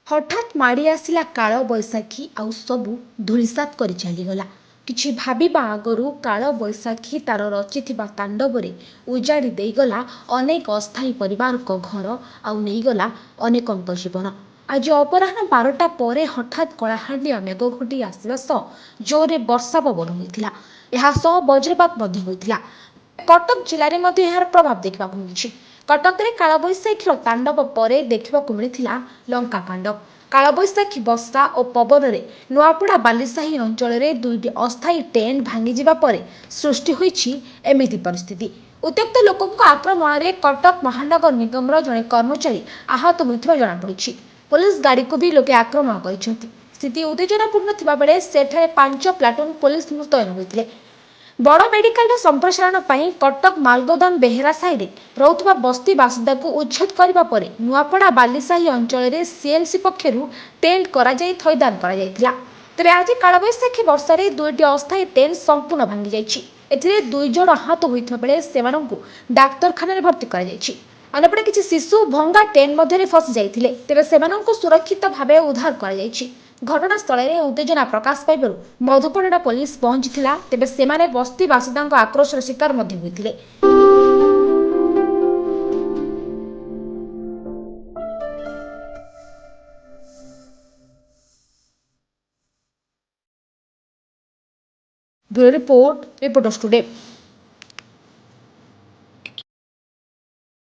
ହଠାତ୍ ମାଡ଼ି ଆସିଲା କାଳ ବୈଶାଖୀ ଆଉ ସବୁ ଧୂଳିସାତ୍ କରି ଚାଲିଗଲା। କିଛି ଭାବିବା ଆଗରୁ କାଳ ବୈଶାଖୀ ତାର ରଚିଥିବା ତାଣ୍ଡବରେ ଉଜାଡ଼ି ଦେଇଗଲା ଅନେକ ଅସ୍ଥାୟୀ ପରିବାରଙ୍କ ଘର ଆଉ ନେଇଗଲା ଅନେକଙ୍କ ଜୀବନ। ଆଜି ଅପରାହ୍ନ 12ଟା ପରେ ହଠାତ୍ କଳାହାଣ୍ଡିଆ ମେଘ ଘୋଟି ଆସିବା ସହ ଜୋରରେ ବର୍ଷା ପବନ ହୋଇଥିଲା। ଏହା ସହ ବଜ୍ରପାତ ମଧ୍ୟ ହୋଇଥିଲା। କଟକ ଜିଲ୍ଲାରେ ମଧ୍ୟ ଏହାର ପ୍ରଭାବ ଦେଖିବାକୁ ମିଳିଛି। କଟକରେ କାଳବୈଶାଖୀର ତାଣ୍ଡବ ପରେ ଦେଖିବାକୁ ମିଳିଥିଲା ଲଙ୍କାକାଣ୍ଡ। କାଳବୈଶାଖୀ ବର୍ଷା ଓ ପବନରେ ନୂଆପଡ଼ା ବାଲିସାହି ଅଞ୍ଚଳରେ ଦୁଇଟି ଅସ୍ଥାୟୀ ଟେଣ୍ଟ ଭାଙ୍ଗିଯିବା ପରେ ସୃଷ୍ଟି ହୋଇଛି ଏମିତି ପରିସ୍ଥିତି। ଉତ୍ତ୍ୟକ୍ତ ଲୋକଙ୍କ ଆକ୍ରମଣରେ କଟକ ମହାନଗର ନିଗମର ଜଣେ କର୍ମଚାରୀ ଆହତ ହୋଇଥିବା ଜଣାପଡ଼ିଛି। ପୋଲିସ ଗାଡ଼ିକୁ ବି ଲୋକେ ଆକ୍ରମଣ କରିଛନ୍ତି। ସ୍ଥିତି ଉତ୍ତେଜନାପୂର୍ଣ୍ଣ ଥିବାବେଳେ ସେଠାରେ 5 ପ୍ଲାଟୁନ ପୋଲିସ ମୁତୟନ ହୋଇଥିଲେ। ବଡ଼ ମେଡିକାଲର ସମ୍ପ୍ରସାରଣ ପାଇଁ କଟକ ମାଲଗୋଦାମ ବେହେରା ସାହିରେ ରହୁଥିବା ବସ୍ତି ବାସିନ୍ଦାଙ୍କୁ ଉଚ୍ଛେଦ କରିବା ପରେ ନୂଆପଡ଼ା ବାଲିସାହି ଅଞ୍ଚଳରେ ସିଏଲସି ପକ୍ଷରୁ ଟେଣ୍ଟ କରାଯାଇ ଥଇଥାନ କରାଯାଇଥିଲା। ତେବେ ଆଜି କାଳବୈଶାଖୀ ବର୍ଷାରେ ଦୁଇଟି ଅସ୍ଥାୟୀ ଟେଣ୍ଟ ସମ୍ପୂର୍ଣ୍ଣ ଭାଙ୍ଗିଯାଇଛି। ଏଥିରେ 2 ଜଣ ଆହତ ହୋଇଥିବା ବେଳେ ସେମାନଙ୍କୁ ଡାକ୍ତରଖାନାରେ ଭର୍ତ୍ତି କରାଯାଇଛି। ଅନ୍ୟପଟେ କିଛି ଶିଶୁ ଭଙ୍ଗା ଟେଣ୍ଟ ମଧ୍ୟରେ ଫସି ଯାଇଥିଲେ। ତେବେ ସେମାନଙ୍କୁ ସୁରକ୍ଷିତ ଭାବେ ଉଦ୍ଧାର କରାଯାଇଛି। ଘଟଣାସ୍ଥଳରେ ଉତ୍ତେଜନା ପ୍ରକାଶ ପାଇବାରୁ ମଧୁପଡ଼ାର ପୋଲିସ ପହଞ୍ଚିଥିଲା। ତେବେ ସେମାନେ ବସ୍ତି ବାସିନ୍ଦାଙ୍କ ଆକ୍ରୋଶର ଶିକାର ମଧ୍ୟ ହୋଇଥିଲେ। Bureau report, reporters today.